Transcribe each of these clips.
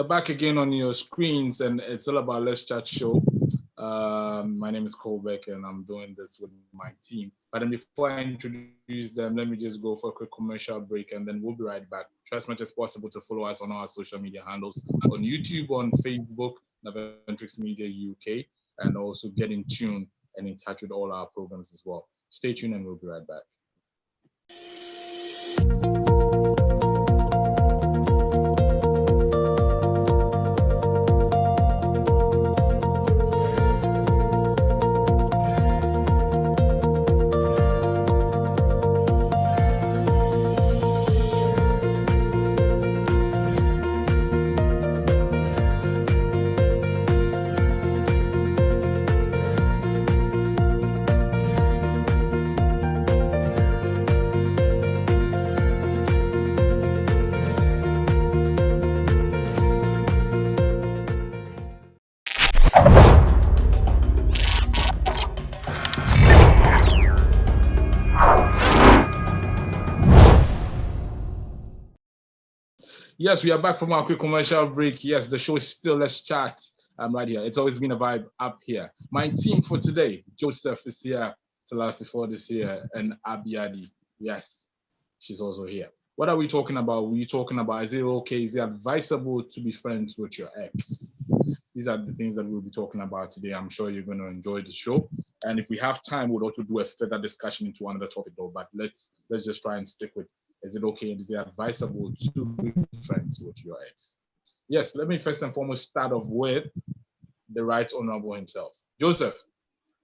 are back again on your screens, and it's all about Let's Chat Show. My name is Colbeck, and I'm doing this with my team. But then before I introduce them, let me just go for a quick commercial break, and then we'll be right back. Try as much as possible to follow us on our social media handles on YouTube, on Facebook, Naventrix Media UK, and also get in tune and in touch with all our programs as well. Stay tuned, and we'll be right back. Yes, we are back from our quick commercial break. Yes, the show is still Let's Chat. I'm right here. It's always been a vibe up here. My team for today, Joseph is here, Selassie Ford is here, and Abiadi. Yes, she's also here. What are we talking about? We're talking about, is it advisable to be friends with your ex? These are the things that we'll be talking about today. I'm sure you're going to enjoy the show. And if we have time, we'll also do a further discussion into another topic though, but let's just try and stick with, is it okay? Is it advisable to be friends with your ex? Yes, let me first and foremost start off with the Right Honorable himself. Joseph,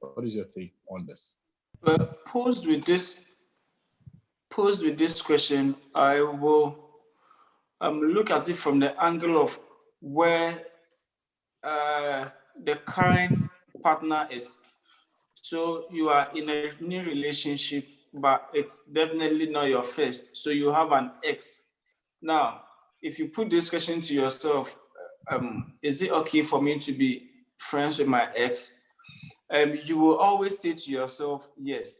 what is your take on this? Well, posed with this question, I will look at it from the angle of where the current partner is. So you are in a new relationship, but it's definitely not your first. So you have an ex. Now, if you put this question to yourself, is it okay for me to be friends with my ex? You will always say to yourself, yes.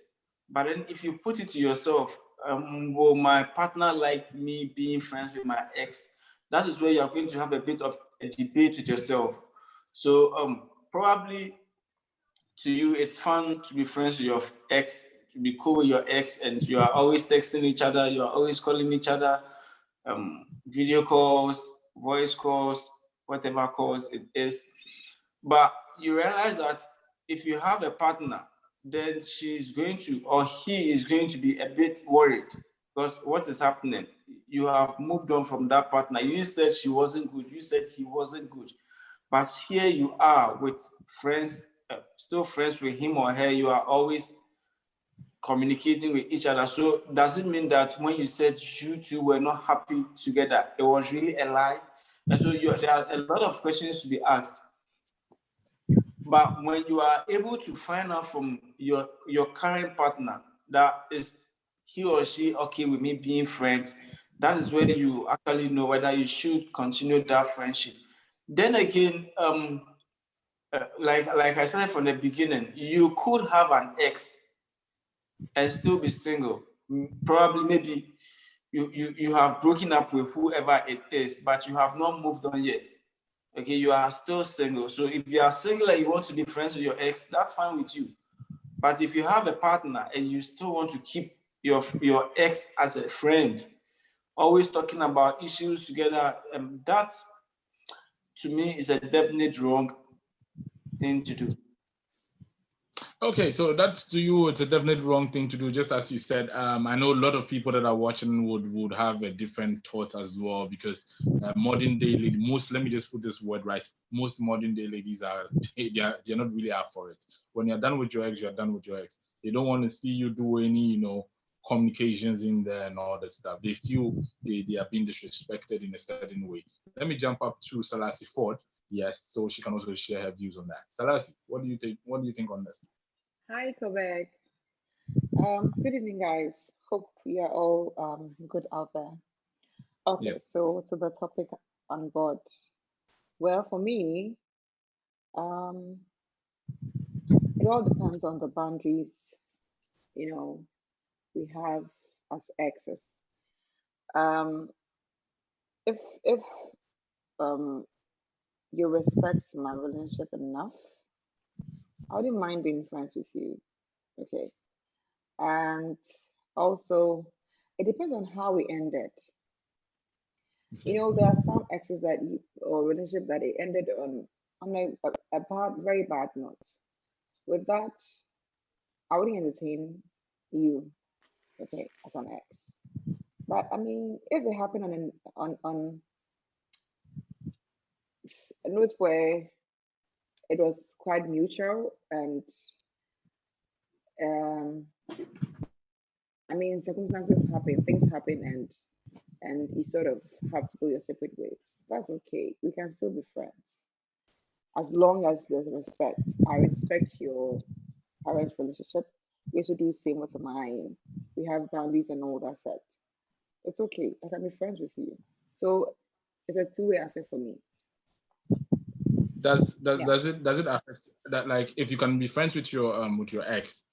But then if you put it to yourself, will my partner like me being friends with my ex? That is where you're going to have a bit of a debate with yourself. So probably to you, it's fun to be friends with your ex, to be cool with your ex, and you are always texting each other, you are always calling each other, video calls, voice calls, whatever calls it is. But you realize that if you have a partner, then she's going to, or he is going to be a bit worried, because what is happening? You have moved on from that partner. You said she wasn't good. You said he wasn't good. But here you are with friends, still friends with him or her. You are always communicating with each other. So does it mean that when you said you two were not happy together, it was really a lie? And so there are a lot of questions to be asked. But when you are able to find out from your current partner that is he or she okay with me being friends, that is where you actually know whether you should continue that friendship. Then again, like I said from the beginning, you could have an ex and still be single. Probably maybe you have broken up with whoever it is, but you have not moved on yet. Okay, you are still single. So if you are single and you want to be friends with your ex, that's fine with you. But if you have a partner and you still want to keep your ex as a friend, always talking about issues together, that to me is a definite wrong thing to do. Okay, so that's to you, it's a definitely wrong thing to do, just as you said. I know a lot of people that are watching would have a different thought as well, because modern day lady, let me just put this word right, most modern day ladies they're not really up for it. When you're done with your ex, you're done with your ex. They don't want to see you do any, communications in there and all that stuff. They feel they are being disrespected in a certain way. Let me jump up to Selassie Ford, yes, so she can also share her views on that. Selassie, what do you think? What do you think on this? Hi, Quebec. Good evening, guys. Hope we are all good out there. Okay, Yeah. so to the topic on board. Well, for me, um, it all depends on the boundaries, you know, we have as exes. Um, if you respect my relationship enough, I wouldn't mind being friends with you. Okay. And also, it depends on how we ended. You Okay. know, there are some exes that you or relationship that it ended on a bad, very bad note. With that, I wouldn't entertain you, okay, as an ex. But I mean, if it happened on a note where it was quite mutual and um, I mean, circumstances happen, things happen, and you sort of have to go your separate ways. That's okay. We can still be friends as long as there's respect. I respect your current relationship. You should do the same with mine. We have boundaries and all that set. It's okay. I can be friends with you. So it's a two-way affair for me. Yeah. Does it affect that, like, if you can be friends with your ex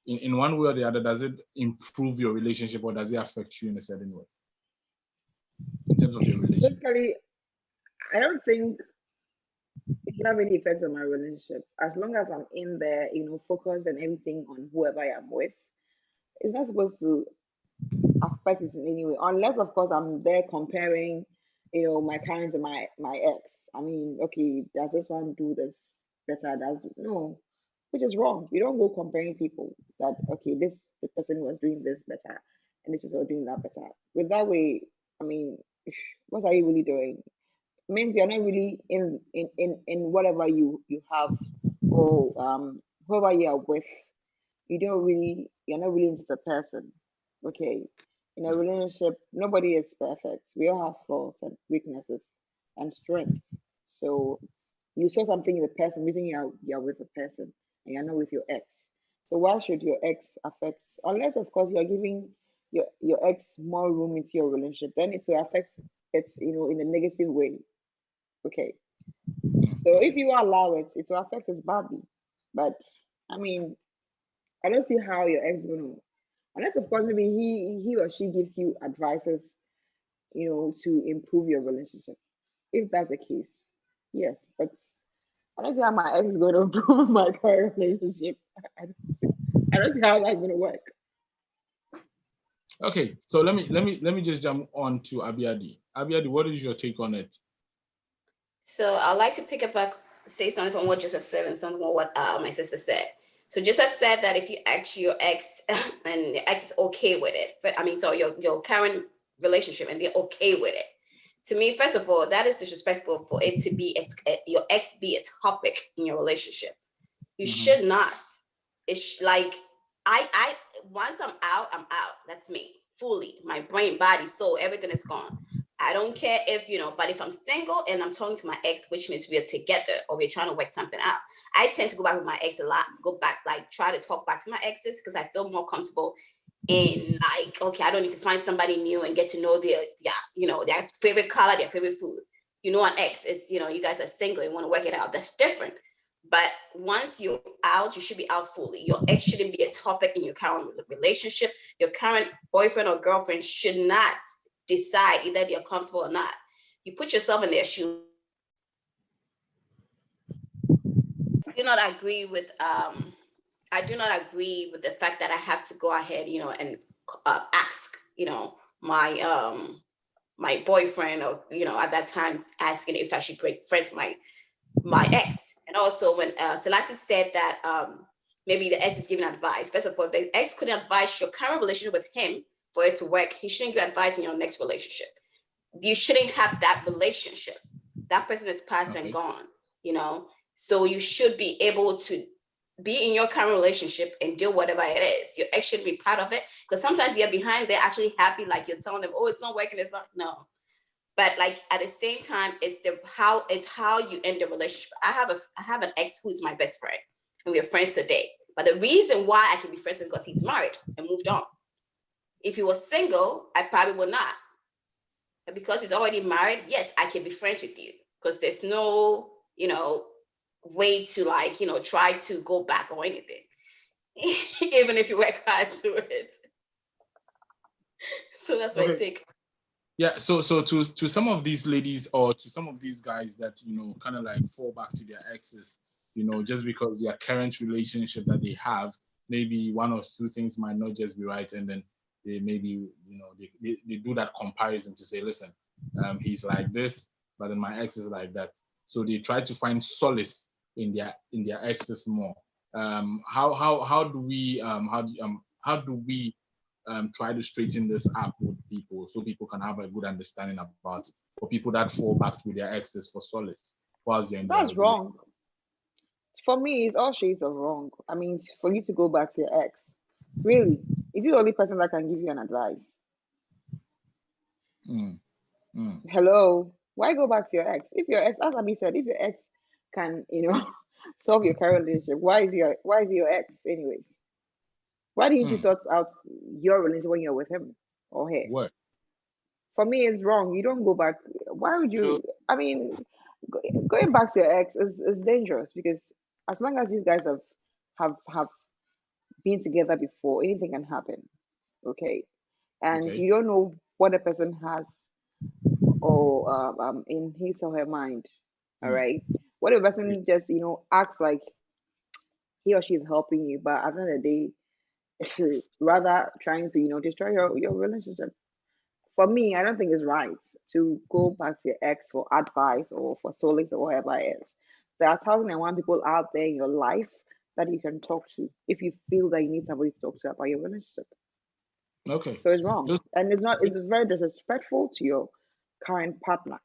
in one way or the other, does it improve your relationship or does it affect you in a certain way in terms of your relationship? Basically, I don't think it can have any effect on my relationship. As long as I'm in there, focused and everything on whoever I am with, it's not supposed to affect it in any way, unless of course I'm there comparing, my current to my ex. I mean, okay, does this one do this better? Does no, which is wrong. You don't go comparing people that okay, this the person was doing this better and this was doing that better. With that way, I mean, what are you really doing? Means you're not really in whatever you have or whoever you are with, you're not really into the person. Okay. In a relationship, nobody is perfect. We all have flaws and weaknesses and strengths. So you saw something in the person, reason you're with the person and you're not with your ex. So why should your ex affect, unless of course you're giving your ex more room into your relationship, then it will affect it, in a negative way. Okay. So if you allow it, it will affect us badly. But I mean, I don't see how your ex gonna, unless of course maybe he or she gives you advices, to improve your relationship. If that's the case, yes. But I don't see how my ex is going to improve my current relationship. I don't see how that's gonna work. Okay, so let me just jump on to Abiadi. Abiadi, what is your take on it? So I'd like to pick up say something from what Joseph said and something from what my sister said. So Joseph said that if you ask your ex and the ex is okay with it, but I mean, so your current relationship and they're okay with it. To me, first of all, that is disrespectful for it to be your ex be a topic in your relationship. You should not. It's like I once I'm out, I'm out. That's me fully. My brain, body, soul, everything is gone. I don't care if, but if I'm single and I'm talking to my ex, which means we're together or we're trying to work something out, I tend to go back with my ex a lot, go back, like try to talk back to my exes because I feel more comfortable in like, okay, I don't need to find somebody new and get to know their favorite color, their favorite food. An ex, it's, you guys are single, you want to work it out. That's different. But once you're out, you should be out fully. Your ex shouldn't be a topic in your current relationship. Your current boyfriend or girlfriend should not decide either they're comfortable or not. You put yourself in their shoes. I do not agree with the fact that I have to go ahead, and ask, my my boyfriend or at that time asking if I should break friends with my ex. And also when Selassie said that maybe the ex is giving advice. First of all, the ex couldn't advise your current relationship with him for it to work. He shouldn't give advice in your next relationship. You shouldn't have that relationship. That person is past and gone, So you should be able to be in your current relationship and do whatever it is. Your ex should be part of it. Because sometimes they're behind, they're actually happy, like you're telling them, oh, it's not working, it's not. No. But like at the same time, it's how you end the relationship. I have an ex who is my best friend, and we're friends today. But the reason why I can be friends is because he's married and moved on. If he was single, I probably would not. And because he's already married, yes, I can be friends with you because there's no, way to like, try to go back or anything, even if you work hard to it. So that's my take. Yeah, so to some of these ladies or to some of these guys that kind of like fall back to their exes, just because their current relationship that they have, maybe one or two things might not just be right, and then they maybe they do that comparison to say, listen, he's like this, but then my ex is like that. So they try to find solace in their exes more. How do we try to straighten this up with people so people can have a good understanding about it? For people that fall back to their exes for solace whilst they're in their That's wrong. For me, it's all shades of wrong. I mean, for you to go back to your ex, really, is he the only person that can give you an advice? Hello, why go back to your ex? If your ex, as Abby said, if your ex can, solve your current relationship, why is he your ex anyways? Why didn't you sort out your relationship when you're with him or her? What? For me, it's wrong. You don't go back. Why would you? I mean, going back to your ex is dangerous, because as long as these guys have been together before, anything can happen. Okay, and Okay. you don't know what a person has or in his or her mind. All right, what if a person just acts like he or she is helping you, but at the end of the day, rather trying to destroy your relationship. For me, I don't think it's right to go back to your ex for advice or for solace or whatever it is. There are 1,001 people out there in your life that you can talk to if you feel that you need somebody to talk to about your relationship. Okay. So it's wrong. And it's very disrespectful to your current partner.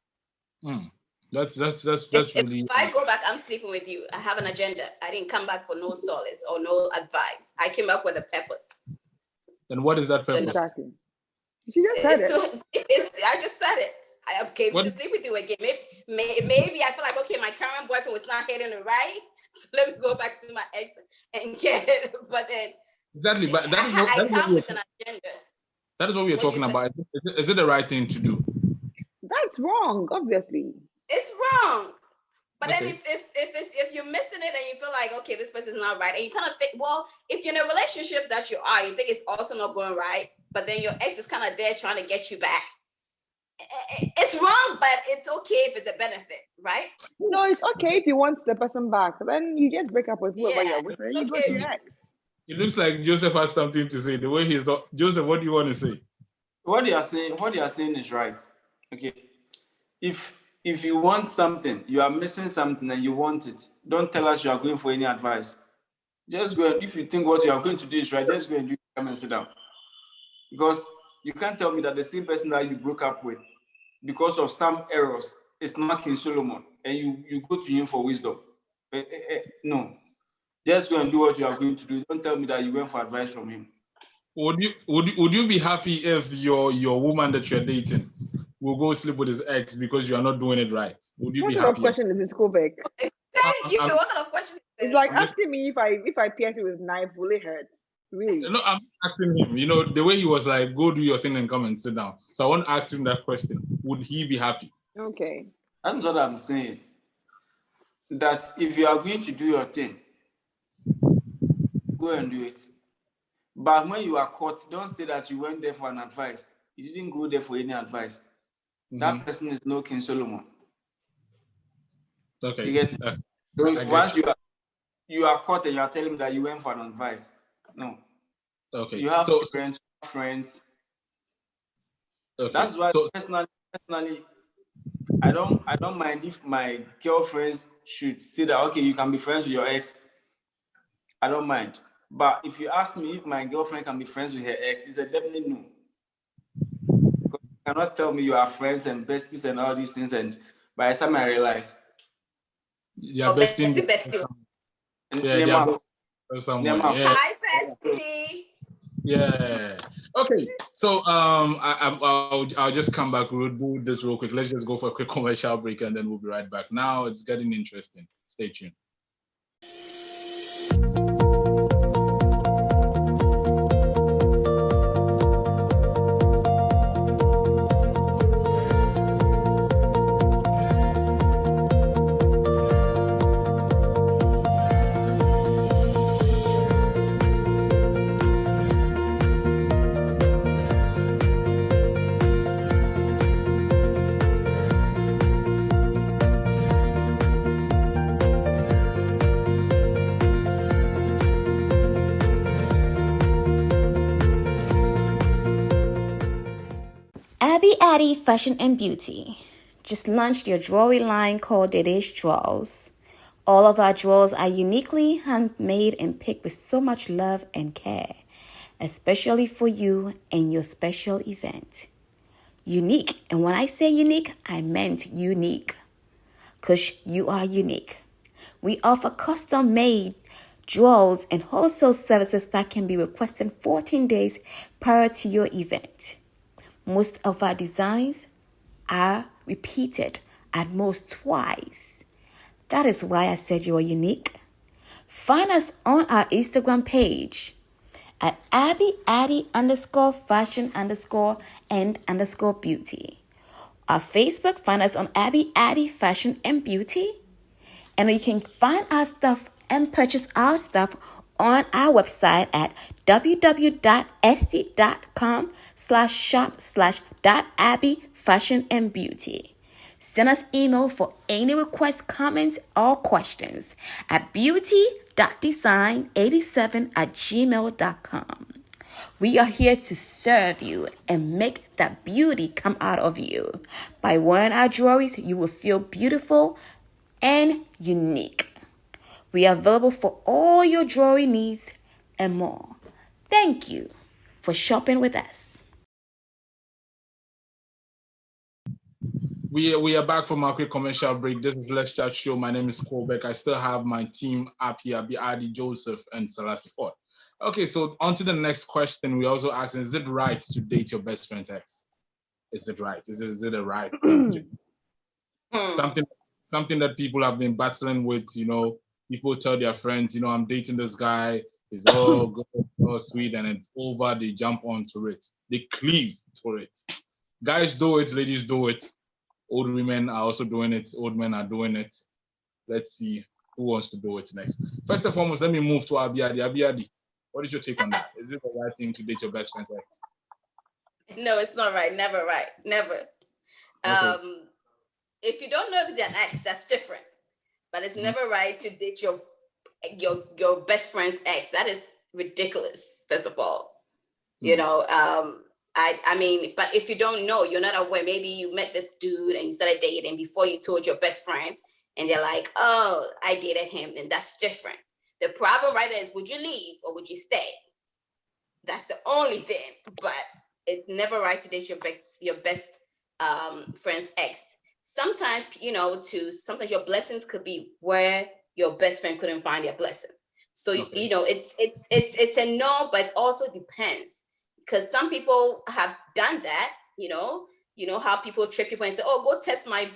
That's really. If I go back, I'm sleeping with you. I have an agenda. I didn't come back for no solace or no advice. I came back with a purpose. And what is that purpose? Exactly. She just said it. I just said it. I came to sleep with you again. Maybe I feel like, okay, my current boyfriend was not hitting it right, so let me go back to my ex and get it. But then exactly, but I come with an agenda. That is what we are talking about. Is it the right thing to do? That's wrong, obviously. It's wrong. But then if you're missing it and you feel like, okay, this person's not right, and you kind of think, well, if you're in a relationship that you think it's also not going right, but then your ex is kind of there trying to get you back. It's wrong, but it's okay if it's a benefit, right? No, it's okay if you want the person back. Then you just break up with whoever you're with, and you go to your ex. It looks like Joseph has something to say. The way he's Joseph, what do you want to say? What you are saying is right. Okay. If you want something, you are missing something and you want it, don't tell us you are going for any advice. Just go, if you think what you are going to do is right, just go and do it, come and sit down. Because you can't tell me that the same person that you broke up with, because of some errors, is not King Solomon, and you go to him for wisdom. No. Just go and do what you are going to do. Don't tell me that you went for advice from him. Would you be happy if your woman that you're dating will go sleep with his ex because you are not doing it right? Would you be happy? What kind of question is this, Kobek? Thank you. What kind of question is this? It's like asking me if I pierce it with a knife, will it hurt? Really? No, I'm asking him. The way he was like, go do your thing and come and sit down. So I want to ask him that question. Would he be happy? Okay. That's what I'm saying. That if you are going to do your thing, go and do it. But when you are caught, don't say that you went there for an advice. You didn't go there for any advice. That person is no King Solomon. Okay. You get it? Once you are caught and you are telling me that you went for an advice. No. Okay. You have friends. Okay. That's why personally, I don't mind if my girlfriends should say that, okay, you can be friends with your ex. I don't mind. But if you ask me if my girlfriend can be friends with her ex, it's a definitely no. Because you cannot tell me you are friends and besties and all these things, and by the time I realize, bestie. Hi, bestie. Yeah. Okay. So I'll just come back. We'll do this real quick. Let's just go for a quick commercial break and then we'll be right back. Now it's getting interesting. Stay tuned. Abby Addy Fashion and Beauty just launched your jewelry line called Dede's Drawers. All of our drawers are uniquely handmade and picked with so much love and care, especially for you and your special event. Unique, and when I say unique, I meant unique, because you are unique. We offer custom-made drawers and wholesale services that can be requested 14 days prior to your event. Most of our designs are repeated at most twice. That is why I said you are unique. Find us on our Instagram page at abby_fashion_and_beauty. Our Facebook, find us on Abby Addy Fashion and Beauty. And you can find our stuff and purchase our stuff on our website at www.etsy.com/shop/.abbyfashionandbeauty. Send us email for any requests, comments, or questions at beauty.design87@gmail.com. We are here to serve you and make that beauty come out of you. By wearing our jewelries, you will feel beautiful and unique. We are available for all your jewelry needs and more. Thank you for shopping with us. We are back from our quick commercial break. This is Let's Chat Show. My name is Colbeck. I still have my team up here, Adi, Joseph, and Selassie Ford. Okay, so on to the next question. We also asking, is it right to date your best friend's ex? Is it right? Is it a right thing to do? Something that people have been battling with, you know, people tell their friends, you know, I'm dating this guy, he's all good, all sweet, and it's over, they jump onto it. They cleave to it. Guys do it, ladies do it. Old women are also doing it. Old men are doing it. Let's see who wants to do it next. First and foremost, let me move to Abiadi. Abiadi, what is your take on that? Is it the right thing to date your best friend's ex? No, it's not right. Never right. Never. Okay. If you don't know if they're an ex, that's different. But it's never right to date your best friend's ex. That is ridiculous, first of all. You know, I mean, but if you don't know, you're not aware, maybe you met this dude and you started dating before you told your best friend and they're like, oh, I dated him, then that's different. The problem right there is, would you leave or would you stay? That's the only thing. But it's never right to date your best friend's ex. Sometimes, you know, sometimes your blessings could be where your best friend couldn't find their blessing. So, you know, it's a no, but it also depends. Because some people have done that, you know how people trick people and say, oh, go test my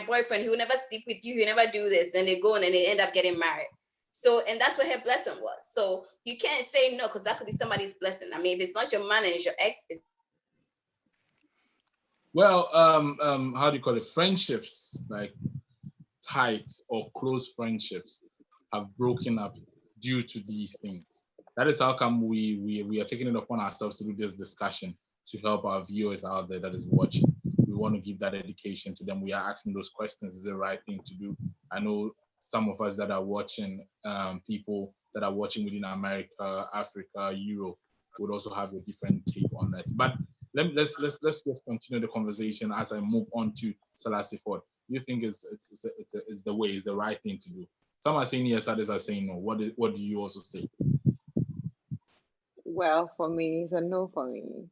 boyfriend, he will never sleep with you, he will never do this. And they go and then they end up getting married. So, and that's what her blessing was. So you can't say no, because that could be somebody's blessing. I mean, if it's not your man and it's your ex, well, how do you call it? Friendships, like tight or close friendships, have broken up due to these things. That is how come we are taking it upon ourselves to do this discussion to help our viewers out there that is watching. We want to give that education to them. We are asking those questions. Is it the right thing to do? I know some of us that are watching, people that are watching within America, Africa, Europe, would also have a different take on that. But let's just continue the conversation as I move on to Selassie Ford. You think it's the way, is the right thing to do? Some are saying yes, others are saying no. What do you also say? Well, for me, it's a no for me.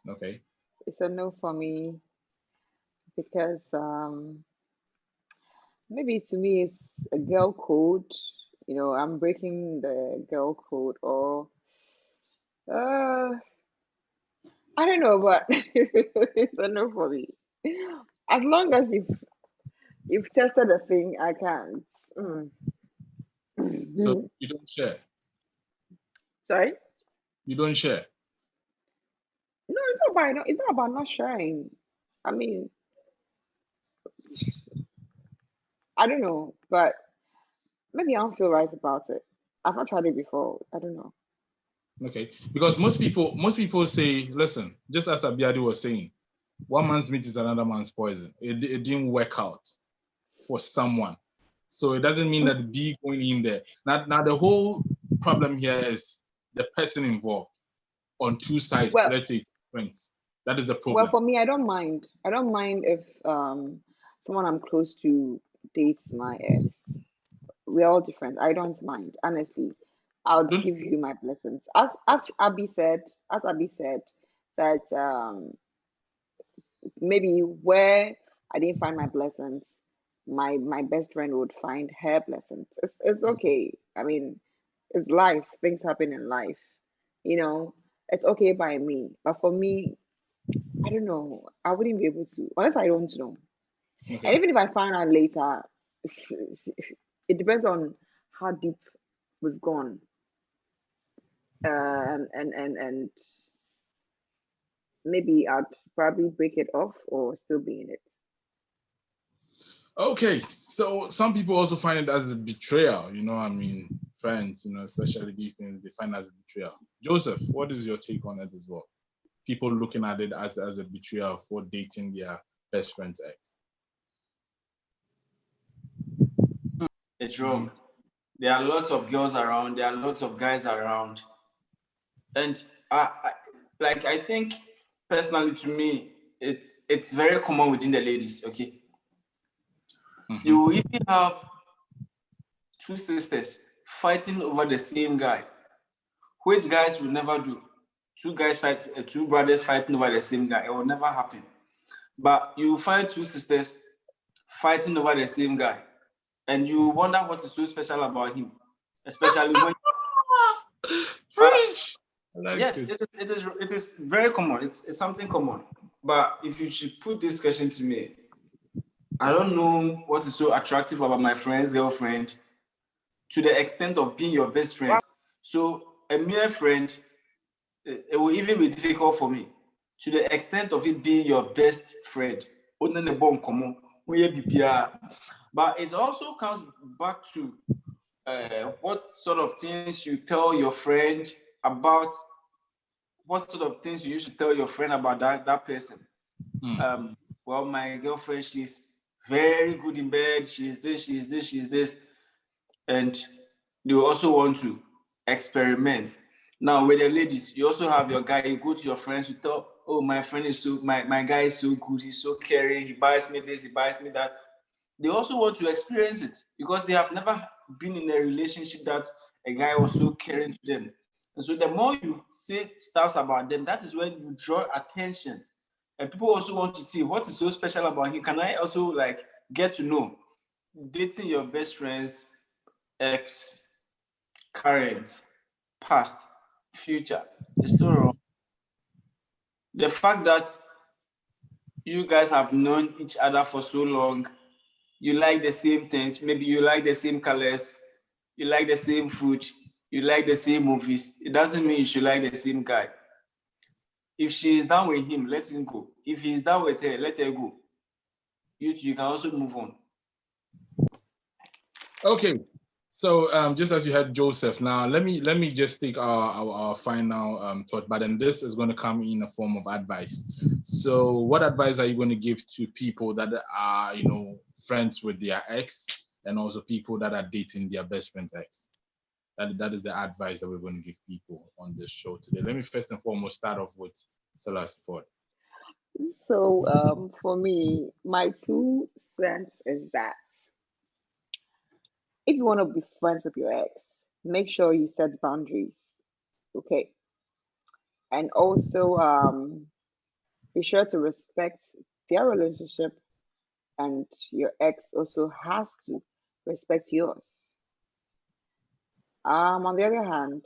Okay. It's a no for me because maybe to me it's a girl code. You know, I'm breaking the girl code, or I don't know, but it's a no for me. As long as you've tested a thing, I can't. So you don't share? Sorry? You don't share? No, it's not about not sharing. I mean, I don't know, but maybe I don't feel right about it. I've not tried it before. I don't know. Okay, because most people say, listen, just as Abiadi was saying, one man's meat is another man's poison. It didn't work out for someone, so it doesn't mean that B going in there. Now the whole problem here is the person involved on two sides. Well, let's say friends. That is the problem. Well, for me, I don't mind. I don't mind if someone I'm close to dates my ex. We're all different. I don't mind, honestly. I'll Don't give you my blessings. As Abby said, that maybe where I didn't find my blessings, my best friend would find her blessings. It's okay. I mean, it's life. Things happen in life. You know, it's okay by me. But for me, I don't know. I wouldn't be able to unless I don't know. And okay. even if I find out later, it depends on how deep we've gone. And maybe I'd probably break it off or still be in it. Okay, so some people also find it as a betrayal, you know, I mean, friends, you know, especially these things, they find as a betrayal. Joseph, what is your take on it as well? People looking at it as a betrayal for dating their best friend's ex. It's wrong. There are lots of girls around. There are lots of guys around, and I think personally to me, it's very common within the ladies. Okay, you will even have two sisters fighting over the same guy, which guys will never do. Two brothers fighting over the same guy. It will never happen. But you find two sisters fighting over the same guy, and you wonder what is so special about him, especially when. French. Like Yes, it. it is very common. It's something common. But if you should put this question to me, I don't know what is so attractive about my friend's girlfriend to the extent of being your best friend. So a mere friend, it will even be difficult for me to the extent of it being your best friend. But it also comes back to what sort of things you tell your friend about, what sort of things you should tell your friend about that person. Well, my girlfriend, she's very good in bed. She's this. And they also want to experiment. Now, with the ladies, you also have your guy. You go to your friends, you tell, oh, my friend is my guy is so good. He's so caring. He buys me this, he buys me that. They also want to experience it because they have never been in a relationship that a guy was so caring to them. And so the more you say stuff about them, that is when you draw attention. And people also want to see what is so special about him. Can I also get to know? Dating your best friend's ex, current, past, future is still wrong. The fact that you guys have known each other for so long, you like the same things, maybe you like the same colors, you like the same food, you like the same movies, it doesn't mean you should like the same guy. If she is down with him, let him go. If he is down with her, let her go. You can also move on. Okay, so just as you had Joseph, now let me just take our final thought, but then this is going to come in a form of advice. So what advice are you going to give to people that are, you know, friends with their ex, and also people that are dating their best friend's ex? That is the advice that we're going to give people on this show today. Let me first and foremost start off with Celeste Ford. So for me, my 2 cents is that if you want to be friends with your ex, make sure you set boundaries. Okay. And also be sure to respect their relationship, and your ex also has to respect yours. On the other hand,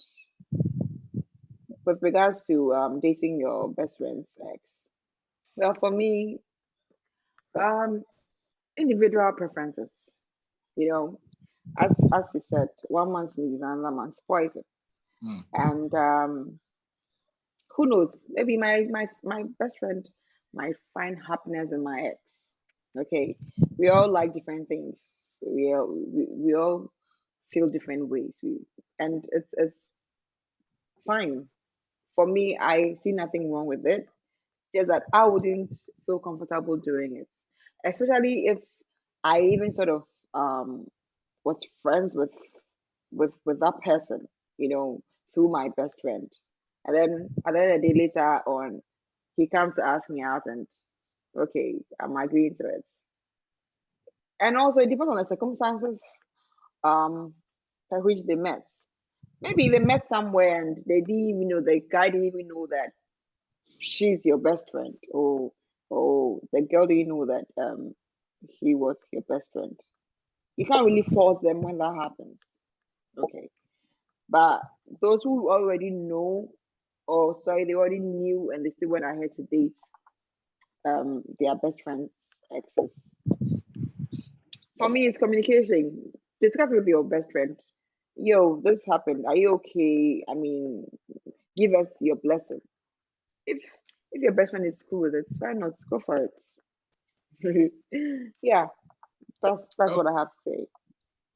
with regards to dating your best friend's ex, well, for me, um, individual preferences. You know, as you said, one man's meat is another man's poison, and who knows? Maybe my best friend might find happiness in my ex. Okay, we all like different things. We all feel different ways. And it's fine. For me, I see nothing wrong with it. Just that I wouldn't feel comfortable doing it, especially if I even sort of was friends with that person, through my best friend, and then at the end of the day later on, he comes to ask me out, and okay, I'm agreeing to it. And also, it depends on the circumstances by which they met. Maybe they met somewhere and they didn't even know, the guy didn't even know that she's your best friend, or the girl didn't know that he was your best friend. You can't really force them when that happens. Okay. But those who already know, or sorry, they already knew and they still went ahead to date their best friend's exes. For me, it's communication. Discuss with your best friend. Yo, this happened. Are you okay? I mean, give us your blessing. If your best friend is cool with it, why not go for it? Yeah, that's what I have to say.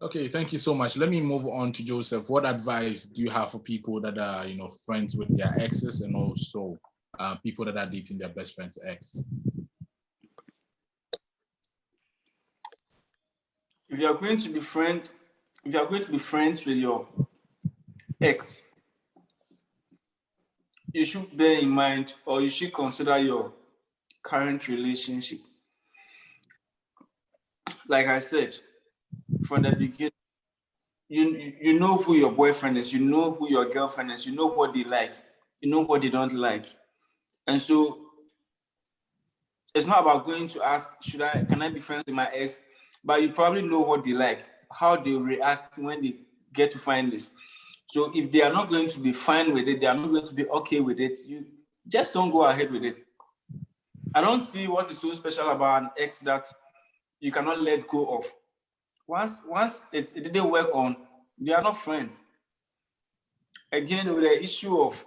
Okay, thank you so much. Let me move on to Joseph. What advice do you have for people that are, friends with their exes, and also people that are dating their best friend's ex? If you are going to be friends with your ex, you should bear in mind, or you should consider your current relationship. Like I said, from the beginning, you know who your boyfriend is, you know who your girlfriend is, you know what they like, you know what they don't like. And so it's not about going to ask, can I be friends with my ex? But you probably know what they like, how they react when they get to find this. So if they are not going to be fine with it, they are not going to be okay with it, you just don't go ahead with it. I don't see what is so special about an ex that you cannot let go of. Once it didn't work on, they are not friends. Again, with the issue of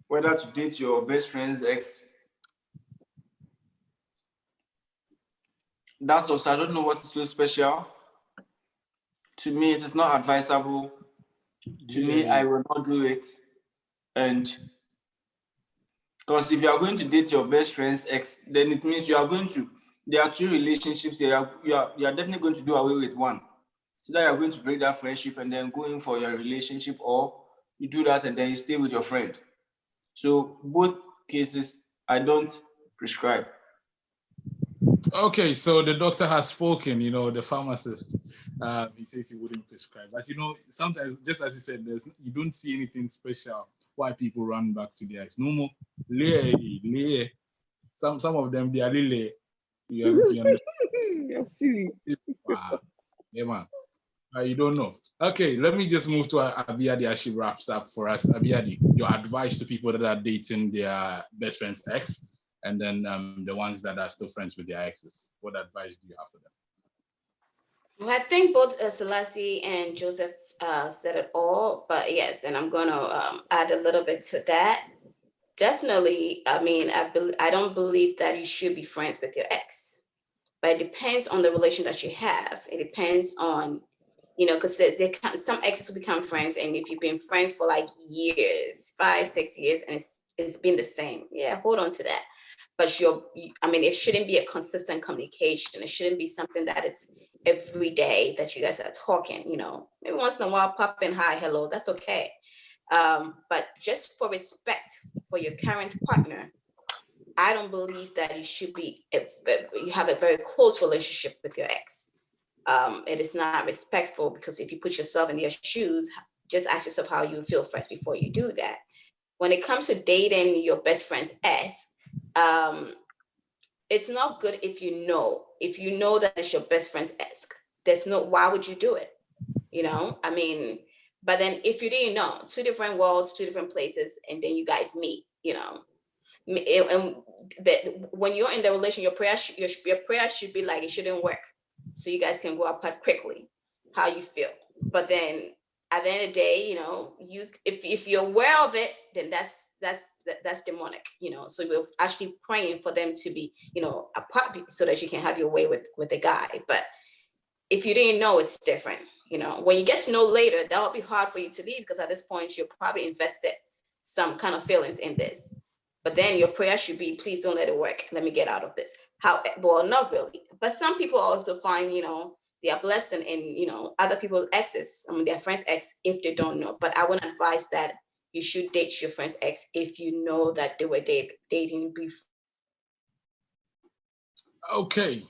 whether to date your best friend's ex, that's also, I don't know what is so special. To me, it is not advisable. To me, I will not do it. And because if you are going to date your best friend's ex, then it means there are two relationships here. You are definitely going to do away with one. So that you are going to break that friendship and then go in for your relationship, or you do that and then you stay with your friend. So both cases, I don't prescribe. Okay, so the doctor has spoken, the pharmacist. He says he wouldn't prescribe. But, sometimes, just as you said, you don't see anything special why people run back to their ex. No more. Some of them, they are really, you understand? You're silly. Wow. Yeah, man. You don't know. Okay, let me just move to Abiadi as she wraps up for us. Abiadi, your advice to people that are dating their best friend's ex, and then the ones that are still friends with their exes. What advice do you have for them? Well, I think both Selassie and Joseph said it all, but yes, and I'm going to add a little bit to that. Definitely, I mean, I don't believe that you should be friends with your ex, but it depends on the relation that you have. It depends on, because some exes become friends, and if you've been friends for like years, 5-6 years, and it's been the same, yeah, hold on to that. But it shouldn't be a consistent communication. It shouldn't be something that it's every day that you guys are talking. Maybe once in a while, pop in, hi, hello, that's okay. But just for respect for your current partner, I don't believe that you have a very close relationship with your ex. It is not respectful, because if you put yourself in their shoes, just ask yourself how you feel first before you do that. When it comes to dating your best friend's ex, it's not good if you know that it's your best friend's ex. Why would you do it? But then if you didn't know, two different worlds, two different places, and then you guys meet, and when you're in the relation, your prayer should be like, it shouldn't work, so you guys can go apart quickly. How you feel, but then at the end of the day, if you're aware of it, then that's demonic. So we're actually praying for them to be, apart, so that you can have your way with the guy. But if you didn't know, it's different. When you get to know later, that will be hard for you to leave, because at this point you're probably invested some kind of feelings in this. But then your prayer should be, please don't let it work. Let me get out of this. Well, not really. But some people also find, their blessing in, other people's exes, their friends' ex, if they don't know. But I wouldn't advise that you should date your friend's ex if you know that they were dating before. Okay.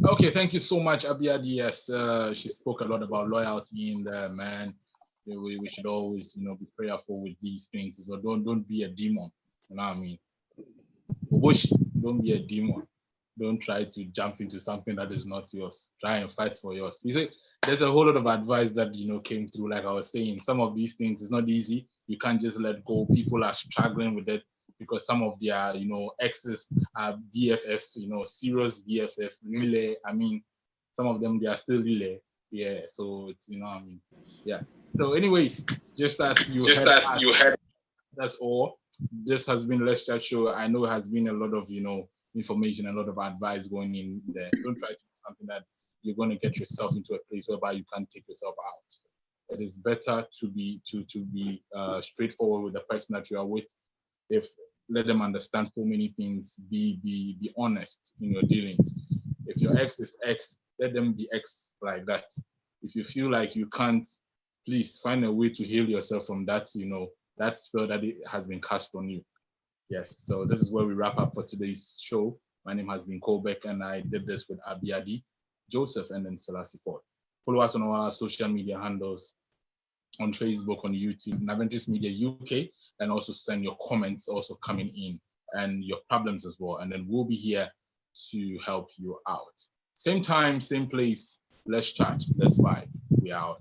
Okay, thank you so much, Abiadi. Yes, she spoke a lot about loyalty in there, man. We should always, be prayerful with these things as well. Don't be a demon. You know what I mean? Don't be a demon. Don't try to jump into something that is not yours. Try and fight for yours. You see, there's a whole lot of advice that came through. Like I was saying, some of these things is not easy. You can't just let go. People are struggling with it because some of their exes are BFF, serious BFF, relay. I mean, some of them they are still relay. Yeah. So it's I mean, yeah. So, anyways, just as you heard, that's all. This has been Let's Chat Show. I know it has been a lot of information, a lot of advice going in there. Don't try to do something that you're going to get yourself into a place whereby you can't take yourself out. It is better to be straightforward with the person that you are with. If let them understand so many things. Be honest in your dealings. If your ex is ex, let them be ex like that. If you feel like you can't, please find a way to heal yourself from that. That spell that it has been cast on you. Yes, so this is where we wrap up for today's show. My name has been Colbeck, and I did this with Abiadi, Joseph, and then Selassie Ford. Follow us on all our social media handles, on Facebook, on YouTube, Naventus Media UK, and also send your comments also coming in and your problems as well. And then we'll be here to help you out. Same time, same place. Let's chat. Let's vibe. We out.